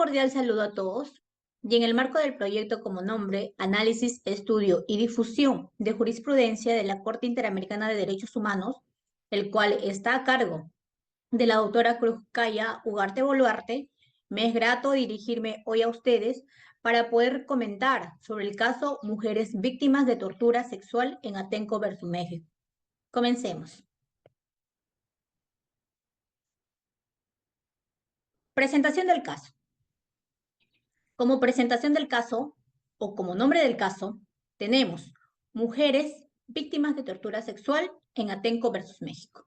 cordial saludo a todos. Y en el marco del proyecto como nombre, Análisis, Estudio y Difusión de Jurisprudencia de la Corte Interamericana de Derechos Humanos, el cual está a cargo de la doctora Cruzcaya Ugarte Boluarte, me es grato dirigirme hoy a ustedes para poder comentar sobre el caso Mujeres Víctimas de Tortura Sexual en Atenco versus México. Comencemos. Presentación del caso. Como presentación del caso, o como nombre del caso, tenemos mujeres víctimas de tortura sexual en Atenco versus México.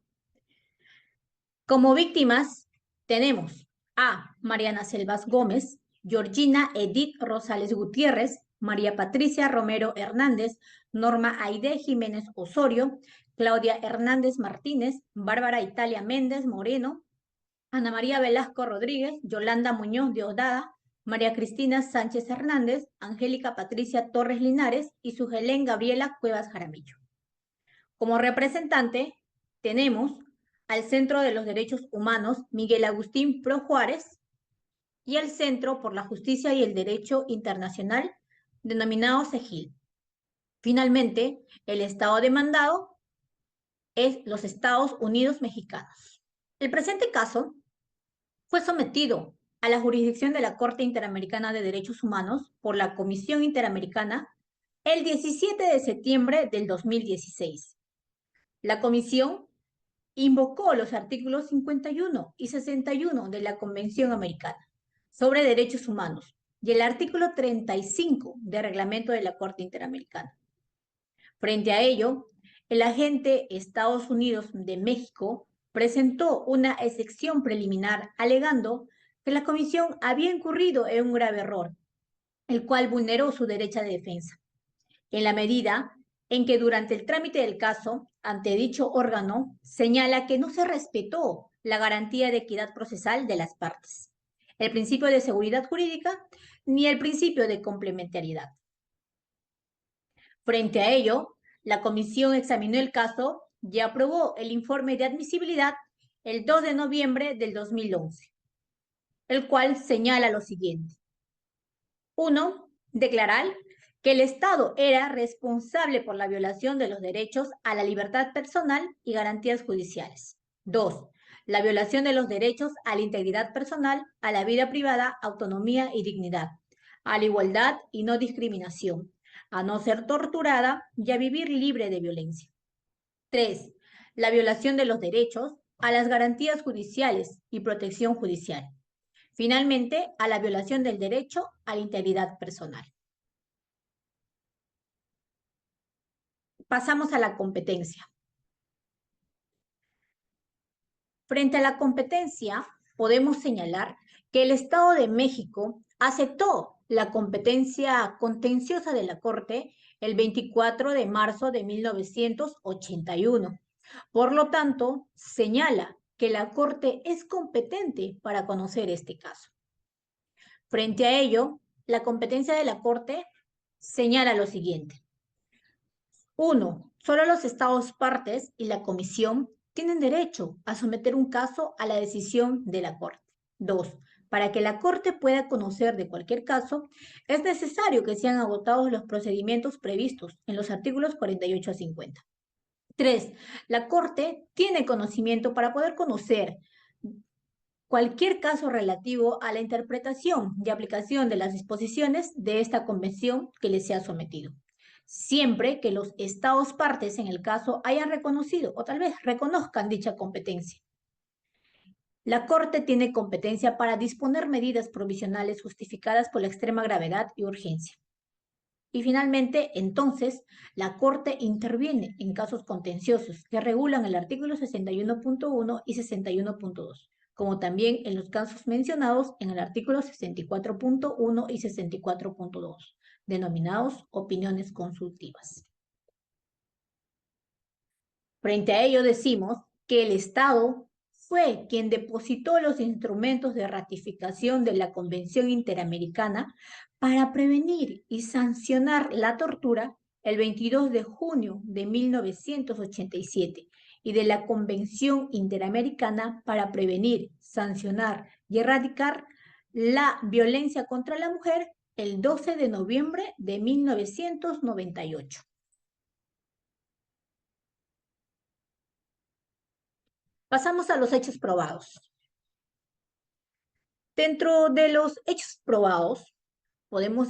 Como víctimas tenemos a Mariana Selvas Gómez, Georgina Edith Rosales Gutiérrez, María Patricia Romero Hernández, Norma Aide Jiménez Osorio, Claudia Hernández Martínez, Bárbara Italia Méndez Moreno, Ana María Velasco Rodríguez, Yolanda Muñoz de Odada, María Cristina Sánchez Hernández, Angélica Patricia Torres Linares y Sujelén Gabriela Cuevas Jaramillo. Como representante tenemos al Centro de los Derechos Humanos Miguel Agustín Pro Juárez y el Centro por la Justicia y el Derecho Internacional denominado CEGIL. Finalmente, el Estado demandado es los Estados Unidos Mexicanos. El presente caso fue sometido a la jurisdicción de la Corte Interamericana de Derechos Humanos por la Comisión Interamericana el 17 de septiembre del 2016. La Comisión invocó los artículos 51 y 61 de la Convención Americana sobre Derechos Humanos y el artículo 35 del Reglamento de la Corte Interamericana. Frente a ello, el agente Estados Unidos de México presentó una excepción preliminar alegando que la Comisión había incurrido en un grave error, el cual vulneró su derecho de defensa, en la medida en que durante el trámite del caso ante dicho órgano señala que no se respetó la garantía de equidad procesal de las partes, el principio de seguridad jurídica ni el principio de complementariedad. Frente a ello, la comisión examinó el caso y aprobó el informe de admisibilidad el 2 de noviembre del 2011, el cual señala lo siguiente. 1. Declarar que el Estado era responsable por la violación de los derechos a la libertad personal y garantías judiciales. 2. La violación de los derechos a la integridad personal, a la vida privada, autonomía y dignidad, a la igualdad y no discriminación, a no ser torturada y a vivir libre de violencia. 3. La violación de los derechos a las garantías judiciales y protección judicial. Finalmente, a la violación del derecho a la integridad personal. Pasamos a la competencia. Frente a la competencia, podemos señalar que el Estado de México aceptó la competencia contenciosa de la Corte el 24 de marzo de 1981. Por lo tanto, señala que la Corte es competente para conocer este caso. Frente a ello, la competencia de la Corte señala lo siguiente. 1. Solo los Estados partes y la Comisión tienen derecho a someter un caso a la decisión de la Corte. 2. Para que la Corte pueda conocer de cualquier caso, es necesario que sean agotados los procedimientos previstos en los artículos 48 a 50. 3. La Corte tiene conocimiento para poder conocer cualquier caso relativo a la interpretación y aplicación de las disposiciones de esta convención que le sea sometido, siempre que los Estados partes en el caso hayan reconocido o tal vez reconozcan dicha competencia. La Corte tiene competencia para disponer medidas provisionales justificadas por la extrema gravedad y urgencia. Y finalmente, entonces, la Corte interviene en casos contenciosos que regulan el artículo 61.1 y 61.2, como también en los casos mencionados en el artículo 64.1 y 64.2, denominados opiniones consultivas. Frente a ello decimos que el Estado fue quien depositó los instrumentos de ratificación de la Convención Interamericana para prevenir y sancionar la tortura el 22 de junio de 1987 y de la Convención Interamericana para prevenir, sancionar y erradicar la violencia contra la mujer el 12 de noviembre de 1998. Pasamos a los hechos probados. Dentro de los hechos probados, podemos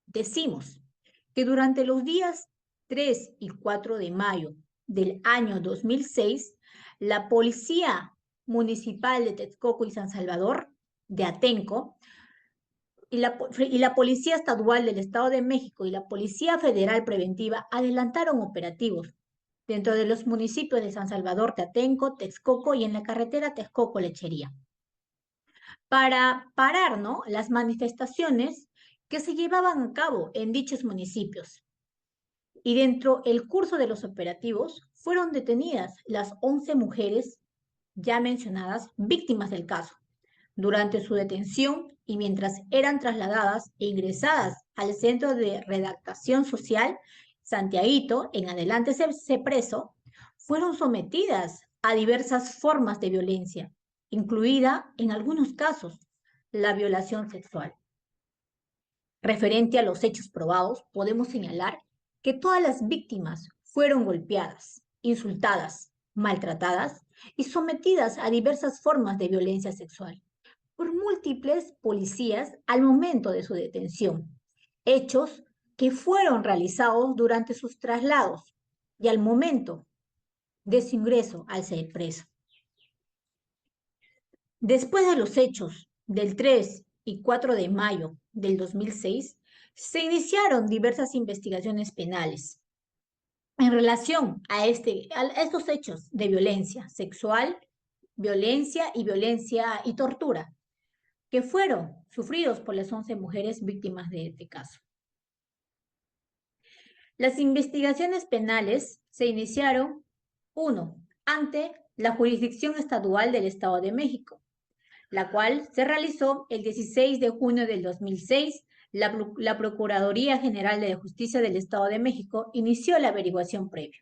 decimos que durante los días 3 y 4 de mayo del año 2006, la Policía Municipal de Texcoco y San Salvador, de Atenco, y la Policía Estadual del Estado de México y la Policía Federal Preventiva adelantaron operativos dentro de los municipios de San Salvador, de Atenco, Texcoco y en la carretera Texcoco-Lechería, para parar, ¿no?, las manifestaciones que se llevaban a cabo en dichos municipios. Y dentro del curso de los operativos fueron detenidas las 11 mujeres ya mencionadas, víctimas del caso. Durante su detención y mientras eran trasladadas e ingresadas al Centro de Redactación Social Santiaguito, en adelante preso, fueron sometidas a diversas formas de violencia, incluida, en algunos casos, la violación sexual. Referente a los hechos probados, podemos señalar que todas las víctimas fueron golpeadas, insultadas, maltratadas y sometidas a diversas formas de violencia sexual por múltiples policías al momento de su detención, hechos que fueron realizados durante sus traslados y al momento de su ingreso al ser preso. Después de los hechos del 3 y 4 de mayo del 2006, se iniciaron diversas investigaciones penales en relación a estos hechos de violencia sexual, violencia y tortura que fueron sufridos por las 11 mujeres víctimas de este caso. Las investigaciones penales se iniciaron, 1, ante la jurisdicción estadual del Estado de México, la cual se realizó el 16 de junio del 2006. La Procuraduría General de Justicia del Estado de México inició la averiguación previa.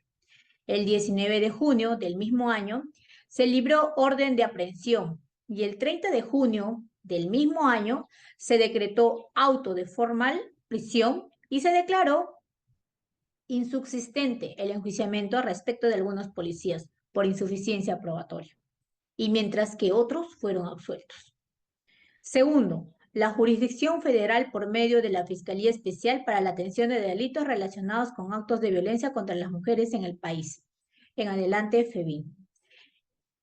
El 19 de junio del mismo año se libró orden de aprehensión y el 30 de junio del mismo año se decretó auto de formal prisión y se declaró insubsistente el enjuiciamiento respecto de algunos policías por insuficiencia probatoria, y mientras que otros fueron absueltos. Segundo, la jurisdicción federal por medio de la Fiscalía Especial para la Atención de Delitos relacionados con actos de violencia contra las mujeres en el país. En adelante, FEBIN.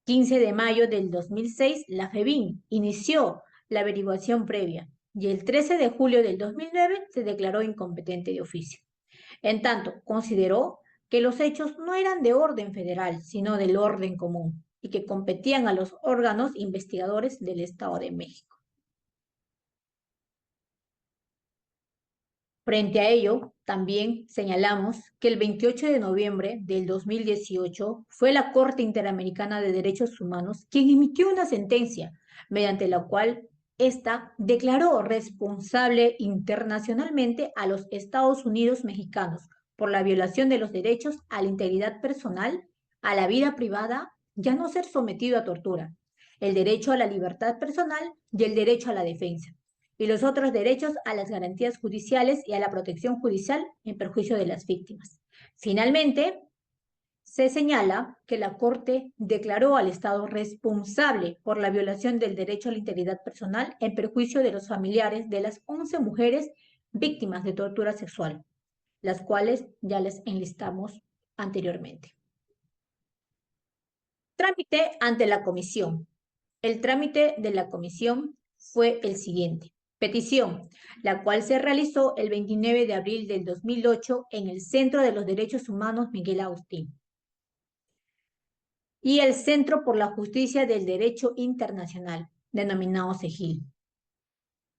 15 de mayo del 2006, la FEBIN inició la averiguación previa y el 13 de julio del 2009 se declaró incompetente de oficio. En tanto, consideró que los hechos no eran de orden federal, sino del orden común y que competían a los órganos investigadores del Estado de México. Frente a ello, también señalamos que el 28 de noviembre del 2018 fue la Corte Interamericana de Derechos Humanos quien emitió una sentencia mediante la cual ésta declaró responsable internacionalmente a los Estados Unidos mexicanos por la violación de los derechos a la integridad personal, a la vida privada y a no ser sometido a tortura, el derecho a la libertad personal y el derecho a la defensa y los otros derechos a las garantías judiciales y a la protección judicial en perjuicio de las víctimas. Finalmente, se señala que la Corte declaró al Estado responsable por la violación del derecho a la integridad personal en perjuicio de los familiares de las 11 mujeres víctimas de tortura sexual, las cuales ya les enlistamos anteriormente. Trámite ante la comisión. El trámite de la comisión fue el siguiente. Petición, la cual se realizó el 29 de abril del 2008 en el Centro de los Derechos Humanos Miguel Agustín y el Centro por la Justicia del Derecho Internacional, denominado CEGIL,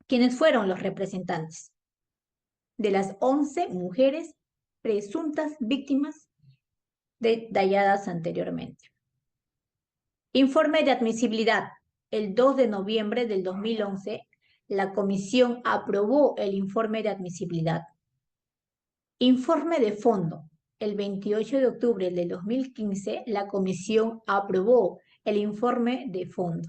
quienes fueron los representantes de las 11 mujeres presuntas víctimas detalladas anteriormente. Informe de admisibilidad. El 2 de noviembre del 2011, la comisión aprobó el informe de admisibilidad. Informe de fondo. El 28 de octubre del 2015, la comisión aprobó el informe de fondo.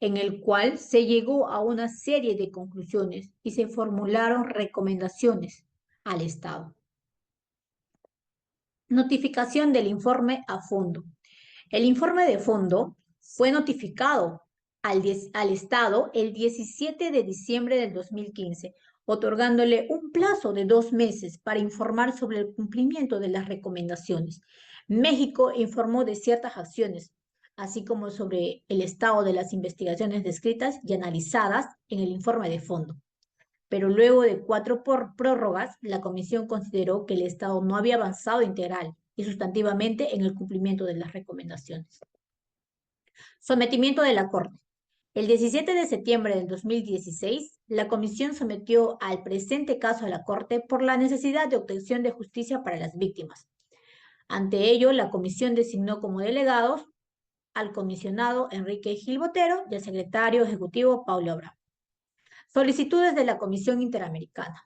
en el cual se llegó a una serie de conclusiones y se formularon recomendaciones al Estado. Notificación del informe a fondo. El informe de fondo fue notificado al Estado el 17 de diciembre del 2015, otorgándole un plazo de 2 meses para informar sobre el cumplimiento de las recomendaciones. México informó de ciertas acciones, así como sobre el estado de las investigaciones descritas y analizadas en el informe de fondo. Pero luego de 4 prórrogas, la Comisión consideró que el Estado no había avanzado integral y sustantivamente en el cumplimiento de las recomendaciones. Sometimiento de la Corte. El 17 de septiembre del 2016, la Comisión sometió al presente caso a la Corte por la necesidad de obtención de justicia para las víctimas. Ante ello, la Comisión designó como delegados al comisionado Enrique Gil Botero y al secretario ejecutivo Paulo Abraham. Solicitudes de la Comisión Interamericana.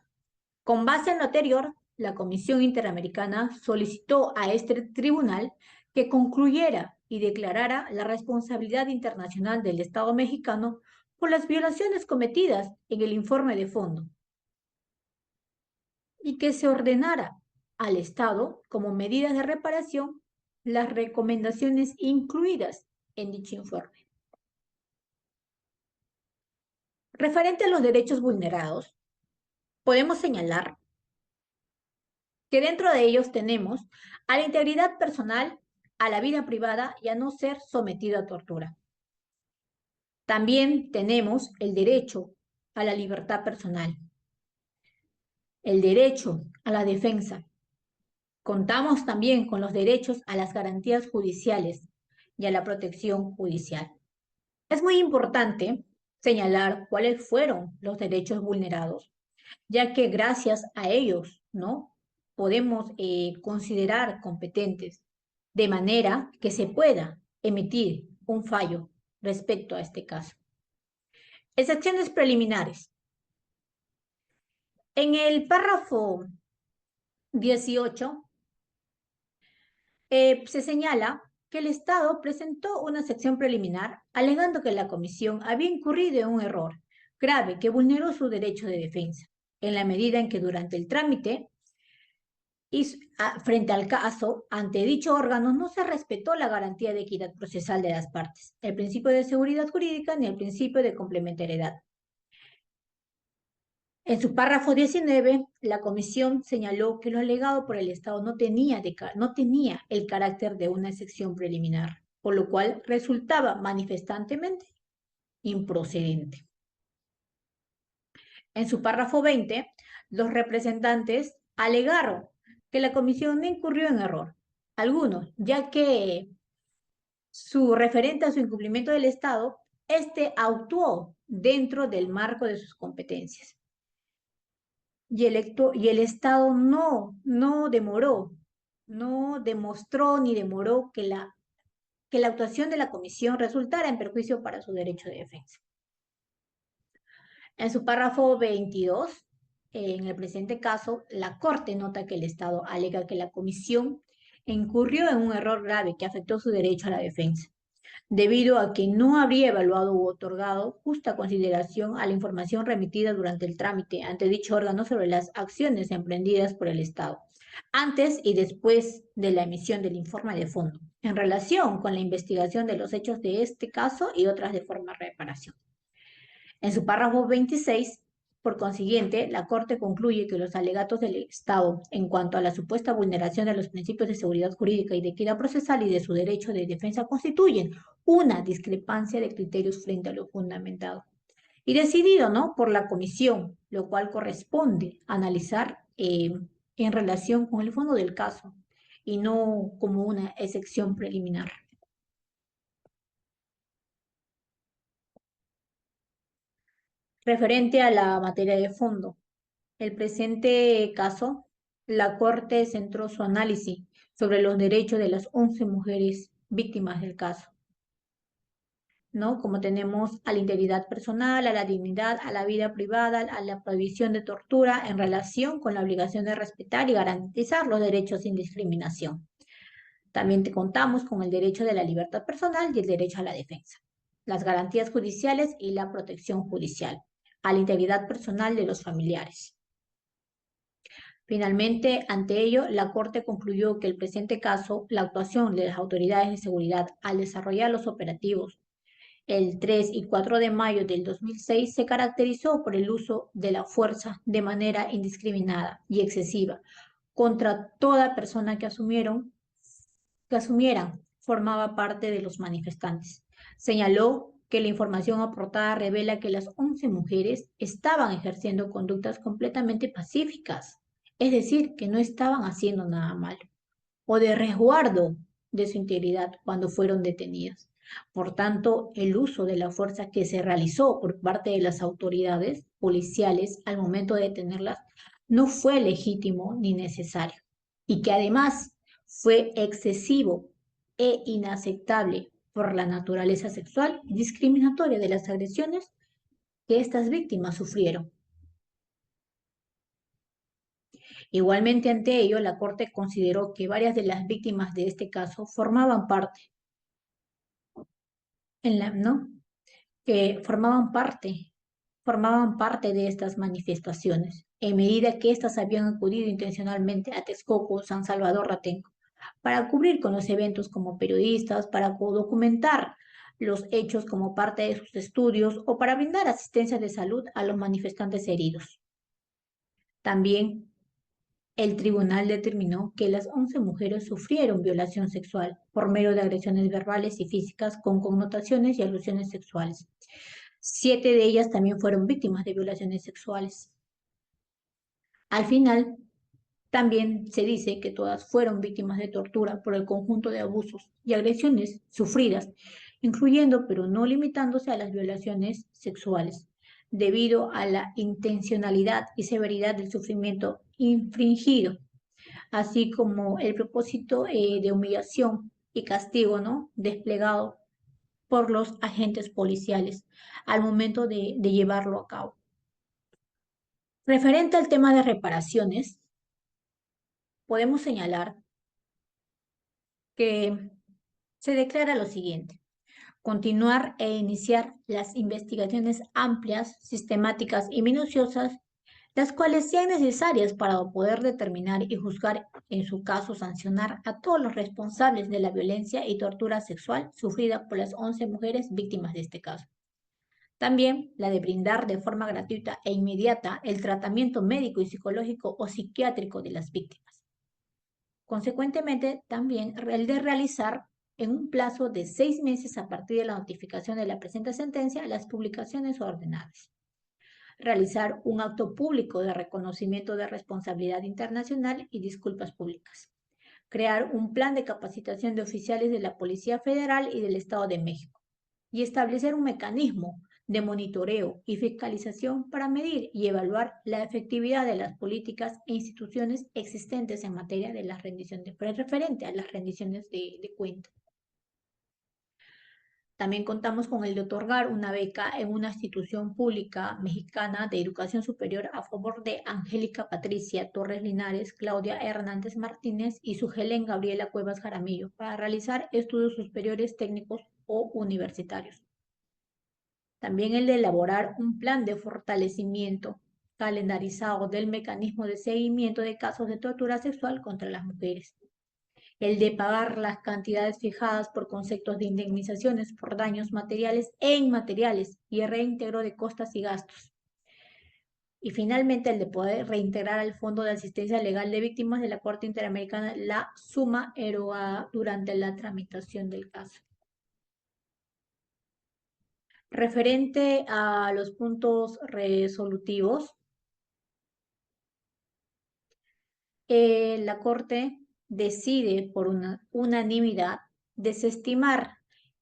Con base en lo anterior, la Comisión Interamericana solicitó a este tribunal que concluyera y declarara la responsabilidad internacional del Estado mexicano por las violaciones cometidas en el informe de fondo y que se ordenara al Estado, como medidas de reparación, las recomendaciones incluidas en dicho informe. Referente a los derechos vulnerados, podemos señalar que dentro de ellos tenemos a la integridad personal, a la vida privada y a no ser sometido a tortura. También tenemos el derecho a la libertad personal, el derecho a la defensa. Contamos también con los derechos a las garantías judiciales y a la protección judicial. Es muy importante señalar cuáles fueron los derechos vulnerados, ya que gracias a ellos, ¿no? Podemos considerar competentes de manera que se pueda emitir un fallo respecto a este caso. Excepciones preliminares. En el párrafo 18 se señala que el Estado presentó una sección preliminar alegando que la Comisión había incurrido en un error grave que vulneró su derecho de defensa, en la medida en que durante el trámite y frente al caso, ante dicho órgano no se respetó la garantía de equidad procesal de las partes, el principio de seguridad jurídica ni el principio de complementariedad. En su párrafo 19, la Comisión señaló que lo alegado por el Estado no tenía el carácter de una excepción preliminar, por lo cual resultaba manifestantemente improcedente. En su párrafo 20, los representantes alegaron que la Comisión no incurrió en error alguno, ya que su referente a su incumplimiento del Estado, actuó dentro del marco de sus competencias. Y el Estado no demostró ni demoró que la actuación de la Comisión resultara en perjuicio para su derecho de defensa. En su párrafo 22, en el presente caso, la Corte nota que el Estado alega que la Comisión incurrió en un error grave que afectó su derecho a la defensa, debido a que no habría evaluado u otorgado justa consideración a la información remitida durante el trámite ante dicho órgano sobre las acciones emprendidas por el Estado, antes y después de la emisión del informe de fondo, en relación con la investigación de los hechos de este caso y otras de forma de reparación. En su párrafo 26, por consiguiente, la Corte concluye que los alegatos del Estado en cuanto a la supuesta vulneración de los principios de seguridad jurídica y de equidad procesal y de su derecho de defensa constituyen una discrepancia de criterios frente a lo fundamentado y decidido, ¿no?, por la Comisión, lo cual corresponde analizar en relación con el fondo del caso y no como una excepción preliminar. Referente a la materia de fondo, el presente caso, la Corte centró su análisis sobre los derechos de las 11 mujeres víctimas del caso, ¿no? Como tenemos a la integridad personal, a la dignidad, a la vida privada, a la prohibición de tortura en relación con la obligación de respetar y garantizar los derechos sin discriminación. También contamos con el derecho de la libertad personal y el derecho a la defensa. las garantías judiciales y la protección judicial a la integridad personal de los familiares. Finalmente, ante ello, la Corte concluyó que el presente caso, la actuación de las autoridades de seguridad al desarrollar los operativos el 3 y 4 de mayo del 2006 se caracterizó por el uso de la fuerza de manera indiscriminada y excesiva contra toda persona que asumiera formaba parte de los manifestantes. Señaló que la información aportada revela que las 11 mujeres estaban ejerciendo conductas completamente pacíficas, es decir, que no estaban haciendo nada malo, o de resguardo de su integridad cuando fueron detenidas. Por tanto, el uso de la fuerza que se realizó por parte de las autoridades policiales al momento de detenerlas no fue legítimo ni necesario, y que además fue excesivo e inaceptable por la naturaleza sexual y discriminatoria de las agresiones que estas víctimas sufrieron. Igualmente ante ello, la Corte consideró que varias de las víctimas de este caso ¿no? Que formaban parte de estas manifestaciones, en medida que éstas habían acudido intencionalmente a Texcoco, San Salvador, Ratenco, para cubrir con los eventos como periodistas, para documentar los hechos como parte de sus estudios o para brindar asistencia de salud a los manifestantes heridos. También el tribunal determinó que las 11 mujeres sufrieron violación sexual por medio de agresiones verbales y físicas con connotaciones y alusiones sexuales. 7 de ellas también fueron víctimas de violaciones sexuales. Al final, también se dice que todas fueron víctimas de tortura por el conjunto de abusos y agresiones sufridas, incluyendo pero no limitándose a las violaciones sexuales, debido a la intencionalidad y severidad del sufrimiento infringido, así como el propósito de humillación y castigo, ¿no?, desplegado por los agentes policiales al momento de llevarlo a cabo. Referente al tema de reparaciones, podemos señalar que se declara lo siguiente: continuar e iniciar las investigaciones amplias, sistemáticas y minuciosas, las cuales sean necesarias para poder determinar y juzgar, en su caso sancionar a todos los responsables de la violencia y tortura sexual sufrida por las 11 mujeres víctimas de este caso. También la de brindar de forma gratuita e inmediata el tratamiento médico y psicológico o psiquiátrico de las víctimas. Consecuentemente, también el de realizar en un plazo de 6 meses a partir de la notificación de la presente sentencia las publicaciones ordenadas. Realizar un acto público de reconocimiento de responsabilidad internacional y disculpas públicas. Crear un plan de capacitación de oficiales de la Policía Federal y del Estado de México. Y establecer un mecanismo de monitoreo y fiscalización para medir y evaluar la efectividad de las políticas e instituciones existentes en materia de la rendición referente a las rendiciones de cuentas. También contamos con el de otorgar una beca en una institución pública mexicana de educación superior a favor de Angélica Patricia Torres Linares, Claudia Hernández Martínez y Sugelen Gabriela Cuevas Jaramillo para realizar estudios superiores técnicos o universitarios. También el de elaborar un plan de fortalecimiento calendarizado del mecanismo de seguimiento de casos de tortura sexual contra las mujeres. El de pagar las cantidades fijadas por conceptos de indemnizaciones por daños materiales e inmateriales y el reintegro de costas y gastos. Y finalmente el de poder reintegrar al Fondo de Asistencia Legal de Víctimas de la Corte Interamericana la suma erogada durante la tramitación del caso. Referente a los puntos resolutivos, la Corte decide por unanimidad desestimar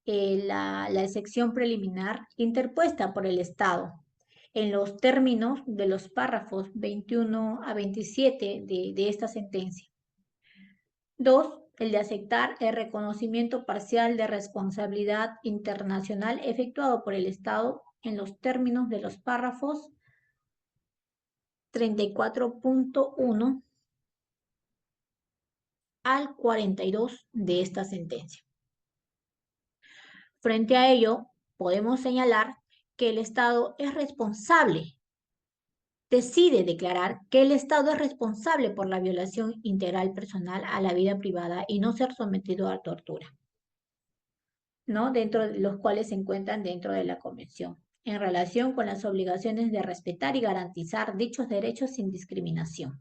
la excepción preliminar interpuesta por el Estado en los términos de los párrafos 21 a 27 de esta sentencia. 2. El de aceptar el reconocimiento parcial de responsabilidad internacional efectuado por el Estado en los términos de los párrafos 34.1 al 42 de esta sentencia. Frente a ello, podemos señalar que el Estado es responsable, decide declarar que el Estado es responsable por la violación integral personal a la vida privada y no ser sometido a tortura, ¿no? Dentro de los cuales se encuentran dentro de la Convención, en relación con las obligaciones de respetar y garantizar dichos derechos sin discriminación.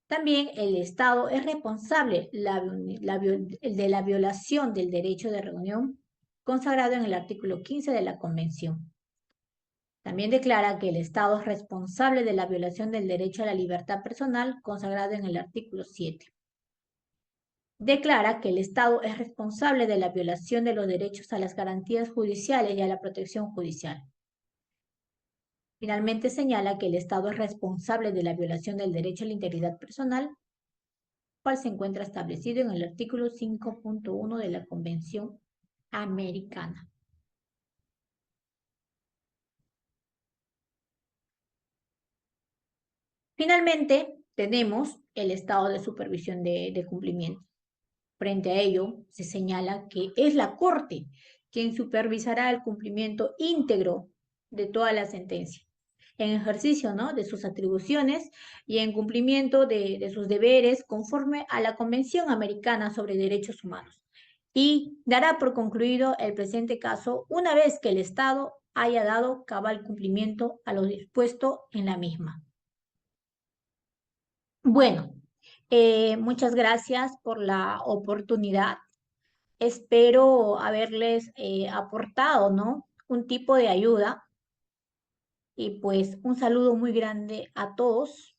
También el Estado es responsable de la violación del derecho de reunión consagrado en el artículo 15 de la Convención. También declara que el Estado es responsable de la violación del derecho a la libertad personal consagrado en el artículo 7. Declara que el Estado es responsable de la violación de los derechos a las garantías judiciales y a la protección judicial. Finalmente señala que el Estado es responsable de la violación del derecho a la integridad personal, cual se encuentra establecido en el artículo 5.1 de la Convención Americana. Finalmente, tenemos el estado de supervisión de cumplimiento. Frente a ello, se señala que es la Corte quien supervisará el cumplimiento íntegro de toda la sentencia, en ejercicio, ¿no?, de sus atribuciones y en cumplimiento de sus deberes conforme a la Convención Americana sobre Derechos Humanos. Y dará por concluido el presente caso una vez que el Estado haya dado cabal cumplimiento a lo dispuesto en la misma. Bueno, muchas gracias por la oportunidad. Espero haberles aportado, ¿no?, un tipo de ayuda y pues un saludo muy grande a todos.